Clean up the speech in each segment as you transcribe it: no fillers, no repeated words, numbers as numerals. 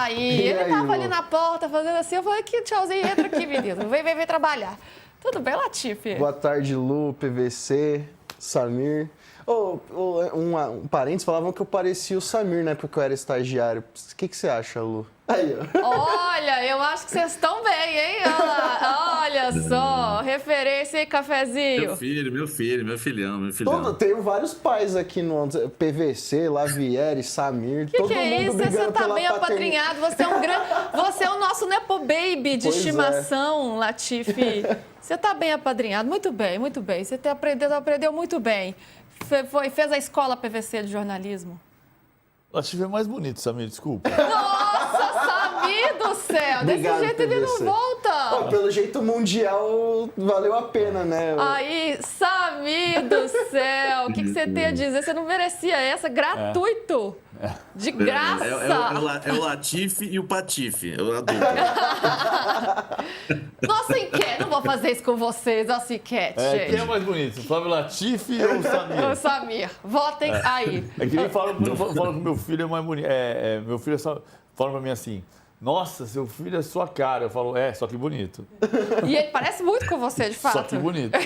Aí, ele tava ali na porta fazendo assim, eu falei, que tchauzinho, entra aqui, menino, vem trabalhar. Tudo bem, Latifi? Boa tarde, Lu, PVC, Samir. Um parênteses falavam que eu parecia o Samir, né? Porque eu era estagiário. O que você acha, Lu? Aí, ó. Olha, eu acho que vocês estão bem, hein? Olha só, referência, hein, cafezinho? Meu filhão. Tenho vários pais aqui no PVC, Lavieri, Samir. Que é isso? Você tá bem apadrinhado. Você é o nosso Nepo Baby de estimação, Latifi. Você tá bem apadrinhado. Muito bem, muito bem. Você aprendeu muito bem. Fez a escola PVC de jornalismo. Latifi é mais bonito, Samir, desculpa. Nossa, Samir do céu! Obrigado, desse jeito PVC. ele não volta! Pelo jeito mundial, valeu a pena, né? Aí, Samir do céu! O que você tem a dizer? Você não merecia essa? Gratuito! De graça! É o Latifi e o Patife. Eu adoro. Nossa enquete! Não vou fazer isso com vocês, nossa enquete, gente. Quem é mais bonito, o Flávio Latifi ou o Samir? O Samir. Votem aí. É que nem fala que meu filho é mais bonito. Meu filho fala pra mim assim, nossa, seu filho é sua cara. Eu falo, só que bonito. E ele parece muito com você, de fato. Só que bonito.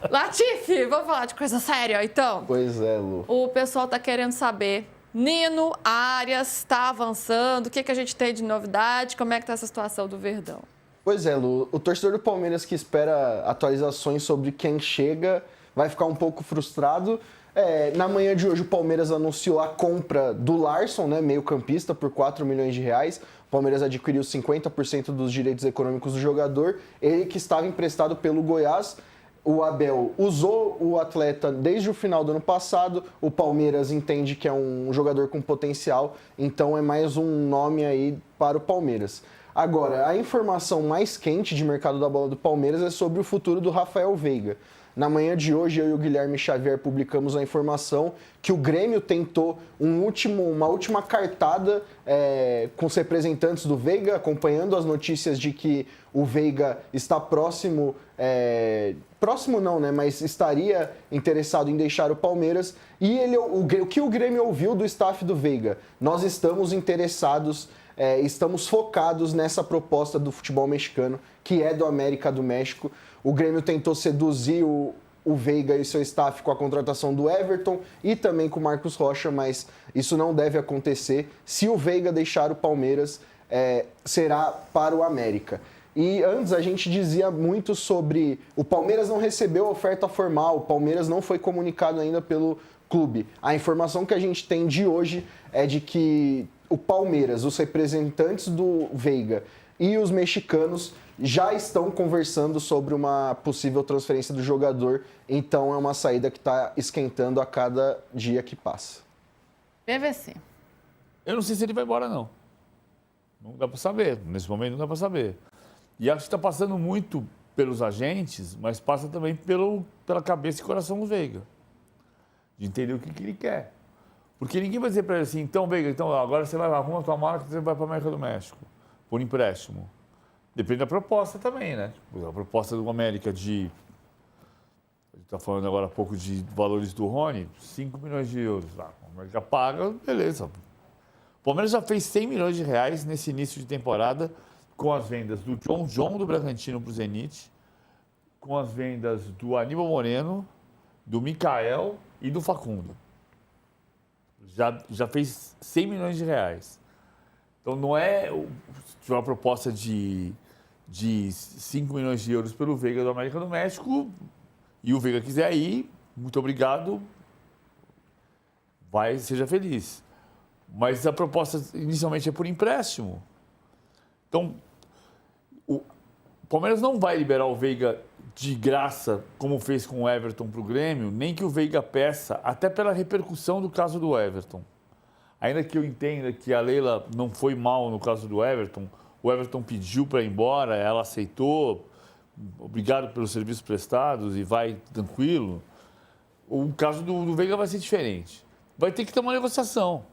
Latifi, vamos falar de coisa séria, então? Pois é, Lu. O pessoal tá querendo saber. Nino Arias está avançando. O que a gente tem de novidade? Como é que tá essa situação do Verdão? Pois é, Lu. O torcedor do Palmeiras que espera atualizações sobre quem chega vai ficar um pouco frustrado. Na manhã de hoje, o Palmeiras anunciou a compra do Larsson, né, meio-campista, por 4 milhões de reais. O Palmeiras adquiriu 50% dos direitos econômicos do jogador. Ele que estava emprestado pelo Goiás. O Abel usou o atleta desde o final do ano passado. O Palmeiras entende que é um jogador com potencial, então é mais um nome aí para o Palmeiras. Agora, a informação mais quente de mercado da bola do Palmeiras é sobre o futuro do Rafael Veiga. Na manhã de hoje, eu e o Guilherme Xavier publicamos a informação que o Grêmio tentou uma última cartada com os representantes do Veiga, acompanhando as notícias de que o Veiga está próximo, próximo não, né, mas estaria interessado em deixar o Palmeiras. E o que o Grêmio ouviu do staff do Veiga? Nós estamos interessados, estamos focados nessa proposta do futebol mexicano, que é do América do México. O Grêmio tentou seduzir o Veiga e seu staff com a contratação do Everton e também com o Marcos Rocha, mas isso não deve acontecer. Se o Veiga deixar o Palmeiras, será para o América. E antes a gente dizia muito sobre o Palmeiras não recebeu a oferta formal, o Palmeiras não foi comunicado ainda pelo clube. A informação que a gente tem de hoje é de que o Palmeiras, os representantes do Veiga e os mexicanos já estão conversando sobre uma possível transferência do jogador, então é uma saída que está esquentando a cada dia que passa. PVC. Eu não sei se ele vai embora, não. Não dá para saber. Nesse momento não dá para saber. E acho que está passando muito pelos agentes, mas passa também pela cabeça e coração do Veiga. De entender o que ele quer. Porque ninguém vai dizer para ele assim, então, Veiga, agora você vai arrumar a tua marca e você vai para a América do México, por empréstimo. Depende da proposta também, né? A proposta do América a gente está falando agora há pouco de valores do Rony, 5 milhões de euros. A América paga, beleza. O Palmeiras já fez 100 milhões de reais nesse início de temporada com as vendas do John do Bragantino para o Zenit, com as vendas do Aníbal Moreno, do Mikael e do Facundo. Já fez 100 milhões de reais. Então não é uma proposta de 5 milhões de euros pelo Veiga do América do México e o Veiga quiser ir, muito obrigado, seja feliz. Mas a proposta inicialmente é por empréstimo. Então, o Palmeiras não vai liberar o Veiga de graça, como fez com o Everton para o Grêmio, nem que o Veiga peça, até pela repercussão do caso do Everton. Ainda que eu entenda que a Leila não foi mal no caso do Everton, o Everton pediu para ir embora, ela aceitou, obrigado pelos serviços prestados e vai tranquilo. O caso do Veiga vai ser diferente. Vai ter que ter uma negociação.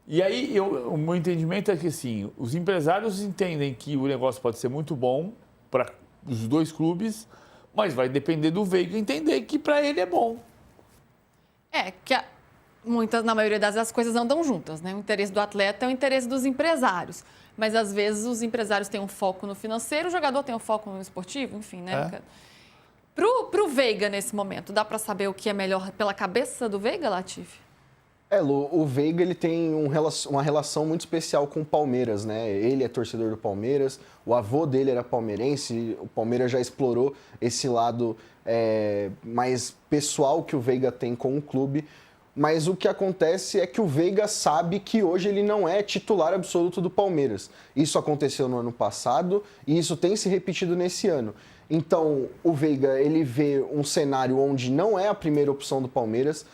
E aí, o meu entendimento é que, assim, os empresários entendem que o negócio pode ser muito bom para os dois clubes, mas vai depender do Veiga entender que para ele é bom. na maioria das vezes, as coisas andam juntas, né? O interesse do atleta é o interesse dos empresários. Mas, às vezes, os empresários têm um foco no financeiro, o jogador tem um foco no esportivo, enfim, né? Pro Veiga, nesse momento, dá para saber o que é melhor pela cabeça do Veiga, Latifi? Lu, o Veiga ele tem uma relação muito especial com o Palmeiras, né? Ele é torcedor do Palmeiras, o avô dele era palmeirense, o Palmeiras já explorou esse lado mais pessoal que o Veiga tem com o clube. Mas o que acontece é que o Veiga sabe que hoje ele não é titular absoluto do Palmeiras. Isso aconteceu no ano passado e isso tem se repetido nesse ano. Então, o Veiga ele vê um cenário onde não é a primeira opção do Palmeiras.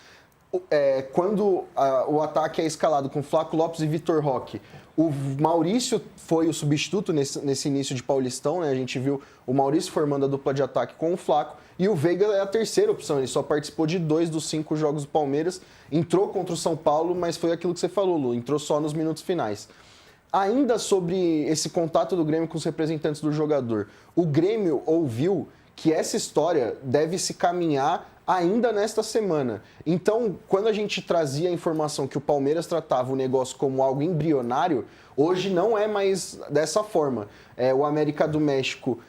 Quando o ataque é escalado com Flaco Lopes e Vitor Roque, o Maurício foi o substituto nesse início de Paulistão, né? A gente viu o Maurício formando a dupla de ataque com o Flaco e o Veiga é a terceira opção. Ele só participou de 2 dos 5 jogos do Palmeiras, entrou contra o São Paulo, mas foi aquilo que você falou, Lu, entrou só nos minutos finais. Ainda sobre esse contato do Grêmio com os representantes do jogador, o Grêmio ouviu que essa história deve se caminhar ainda nesta semana. Então, quando a gente trazia a informação que o Palmeiras tratava o negócio como algo embrionário, hoje não é mais dessa forma. O América do México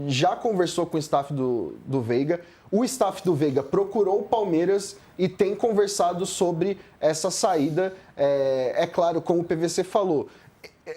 já conversou com o staff do Veiga, o staff do Veiga procurou o Palmeiras e tem conversado sobre essa saída. É claro, como o PVC falou,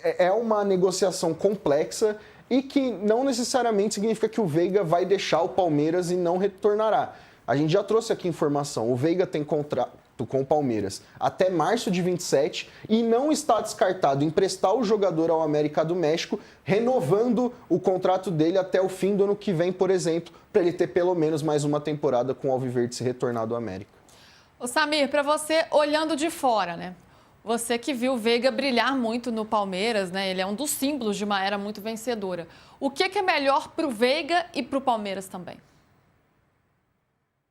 é uma negociação complexa e que não necessariamente significa que o Veiga vai deixar o Palmeiras e não retornará. A gente já trouxe aqui informação, o Veiga tem contrato com o Palmeiras até março de 27 e não está descartado emprestar o jogador ao América do México, renovando o contrato dele até o fim do ano que vem, por exemplo, para ele ter pelo menos mais uma temporada com o Alviverde se retornar do América. Ô Samir, para você, olhando de fora, né? Você que viu o Veiga brilhar muito no Palmeiras, né? Ele é um dos símbolos de uma era muito vencedora. O que é melhor para o Veiga e para o Palmeiras também?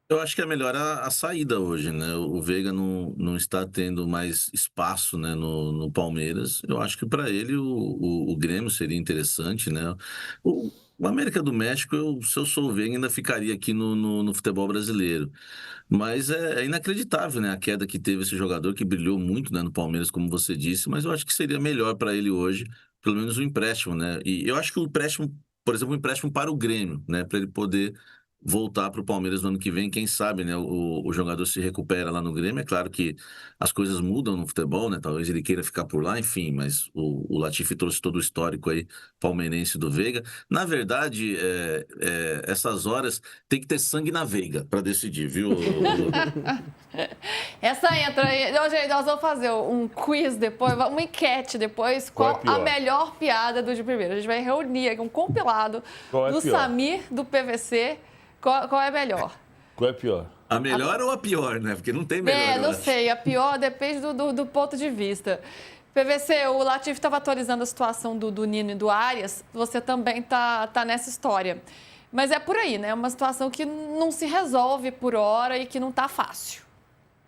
Eu acho que é melhor a saída hoje, né? O Veiga não está tendo mais espaço, né, no Palmeiras. Eu acho que para ele o Grêmio seria interessante, né? O América do México, se eu sou o Veiga, ainda ficaria aqui no futebol brasileiro. Mas é inacreditável, né? A queda que teve esse jogador, que brilhou muito, né, no Palmeiras, como você disse. Mas eu acho que seria melhor para ele hoje, pelo menos o empréstimo, né? E eu acho que o empréstimo, por exemplo, o empréstimo para o Grêmio, né? Para ele poder voltar para o Palmeiras no ano que vem, quem sabe, né, o jogador se recupera lá no Grêmio. É claro que as coisas mudam no futebol, né, talvez ele queira ficar por lá, enfim, mas o Latifi trouxe todo o histórico aí palmeirense do Veiga. Na verdade, essas horas tem que ter sangue na Veiga para decidir, viu? Essa entra aí. Gente, nós vamos fazer um quiz depois, uma enquete depois. Qual a melhor piada do de primeiro? A gente vai reunir aqui um compilado do Samir, do PVC. Qual é melhor? Qual é pior? A melhor ou a pior, né? Porque não tem melhor. Não sei. A pior depende do ponto de vista. PVC, o Latifi estava atualizando a situação do Nino e do Arias. Você também tá nessa história. Mas é por aí, né? É uma situação que não se resolve por hora e que não tá fácil.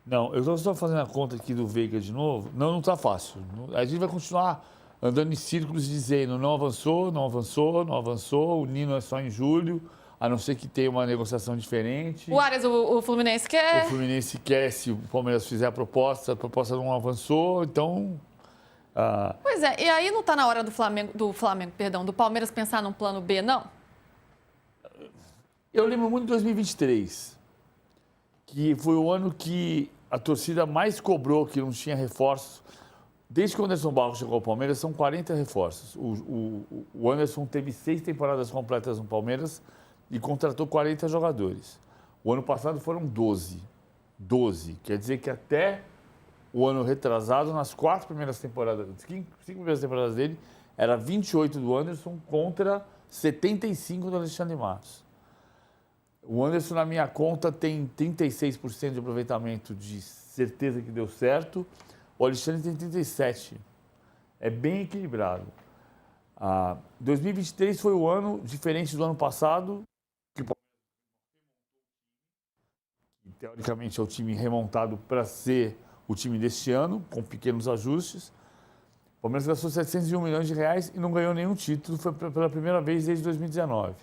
Não, eu estou fazendo a conta aqui do Veiga de novo. Não está fácil. A gente vai continuar andando em círculos dizendo não avançou, não avançou, não avançou. O Nino é só em julho. A não ser que tenha uma negociação diferente. O Arias, o Fluminense quer. O Fluminense quer, se o Palmeiras fizer a proposta não avançou, então... Pois é, e aí não está na hora do Palmeiras pensar num plano B, não? Eu lembro muito de 2023, que foi o ano que a torcida mais cobrou que não tinha reforços. Desde que o Anderson Barros chegou ao Palmeiras, são 40 reforços. O Anderson teve 6 temporadas completas no Palmeiras e contratou 40 jogadores. O ano passado foram 12. 12. Quer dizer que até o ano retrasado, nas 4 primeiras temporadas, 5 primeiras temporadas dele, era 28 do Anderson contra 75 do Alexandre Matos. O Anderson, na minha conta, tem 36% de aproveitamento de certeza que deu certo. O Alexandre tem 37%. É bem equilibrado. 2023 foi o ano diferente do ano passado, que teoricamente é o time remontado para ser o time deste ano, com pequenos ajustes. O Palmeiras gastou 701 milhões de reais e não ganhou nenhum título, foi pela primeira vez desde 2019.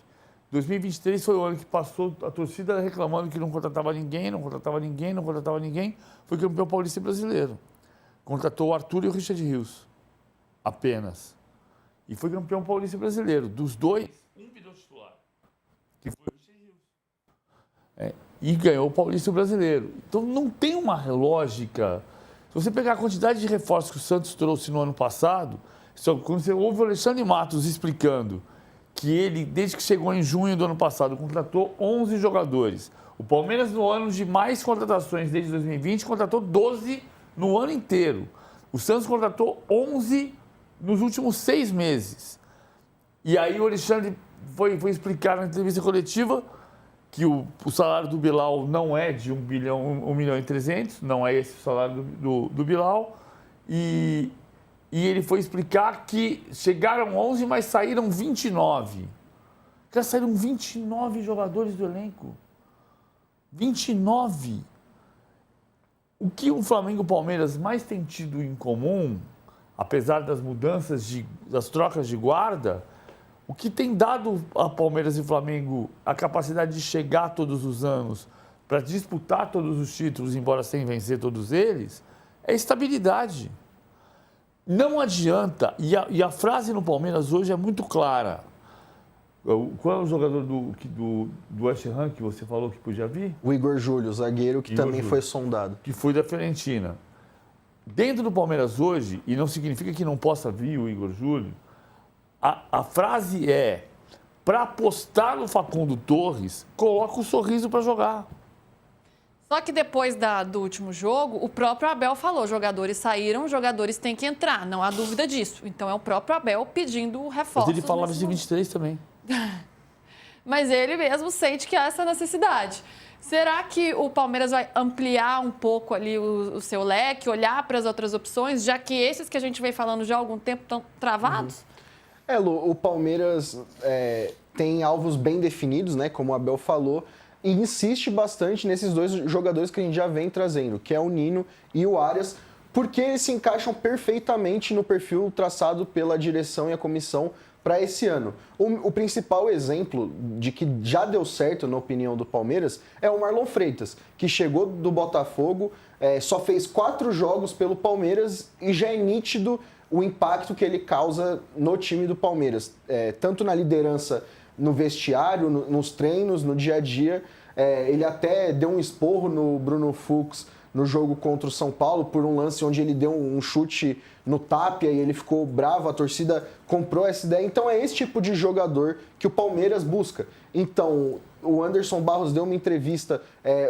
2023 foi o ano que passou a torcida reclamando que não contratava ninguém, não contratava ninguém, não contratava ninguém. Foi campeão paulista e brasileiro. Contratou o Arthur e o Richard Rios. Apenas. E foi campeão paulista e brasileiro. Dos dois, um virou titular. Que foi o Richard Rios. E ganhou o paulista e o brasileiro. Então não tem uma lógica. Se você pegar a quantidade de reforços que o Santos trouxe no ano passado, quando você ouve o Alexandre Matos explicando que ele, desde que chegou em junho do ano passado, contratou 11 jogadores. O Palmeiras, no ano de mais contratações desde 2020, contratou 12 no ano inteiro. O Santos contratou 11 nos últimos 6 meses. E aí o Alexandre foi explicar na entrevista coletiva que o salário do Bilal não é de 1 milhão e 300, não é esse o salário do Bilal. E ele foi explicar que chegaram 11, mas saíram 29. Já saíram 29 jogadores do elenco. 29. O que o Flamengo e o Palmeiras mais tem tido em comum, apesar das mudanças, das trocas de guarda, o que tem dado a Palmeiras e Flamengo a capacidade de chegar todos os anos para disputar todos os títulos, embora sem vencer todos eles, é estabilidade. Não adianta, e a frase no Palmeiras hoje é muito clara. Qual é o jogador do West Ham que você falou que podia vir? O Igor Júlio, zagueiro que também foi sondado. Que foi da Fiorentina. Dentro do Palmeiras hoje, e não significa que não possa vir o Igor Júlio, a frase é, para apostar no Facundo Torres, coloca o Sorriso para jogar. Só que depois do último jogo, o próprio Abel falou, jogadores saíram, jogadores têm que entrar, não há dúvida disso. Então é o próprio Abel pedindo reforços. Mas ele falava de 23 também. Mas ele mesmo sente que há essa necessidade. Será que o Palmeiras vai ampliar um pouco ali o seu leque, olhar para as outras opções, já que esses que a gente vem falando já há algum tempo estão travados? Lu, o Palmeiras tem alvos bem definidos, né, como o Abel falou, e insiste bastante nesses dois jogadores que a gente já vem trazendo, que é o Nino e o Arias, porque eles se encaixam perfeitamente no perfil traçado pela direção e a comissão para esse ano. O principal exemplo de que já deu certo, na opinião do Palmeiras, é o Marlon Freitas, que chegou do Botafogo, só fez 4 jogos pelo Palmeiras e já é nítido o impacto que ele causa no time do Palmeiras, tanto na liderança, no vestiário, nos treinos, no dia a dia. Ele até deu um esporro no Bruno Fux no jogo contra o São Paulo por um lance onde ele deu um chute no Tapia e ele ficou bravo, a torcida comprou essa ideia. Então é esse tipo de jogador que o Palmeiras busca. Então o Anderson Barros deu uma entrevista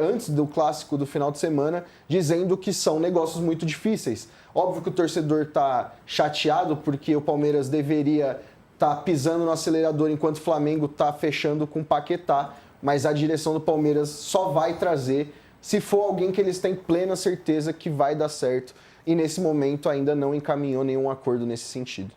antes do clássico do final de semana dizendo que são negócios muito difíceis. Óbvio que o torcedor está chateado porque o Palmeiras deveria estar pisando no acelerador enquanto o Flamengo está fechando com o Paquetá, mas a direção do Palmeiras só vai trazer se for alguém que eles têm plena certeza que vai dar certo. E nesse momento ainda não encaminhou nenhum acordo nesse sentido.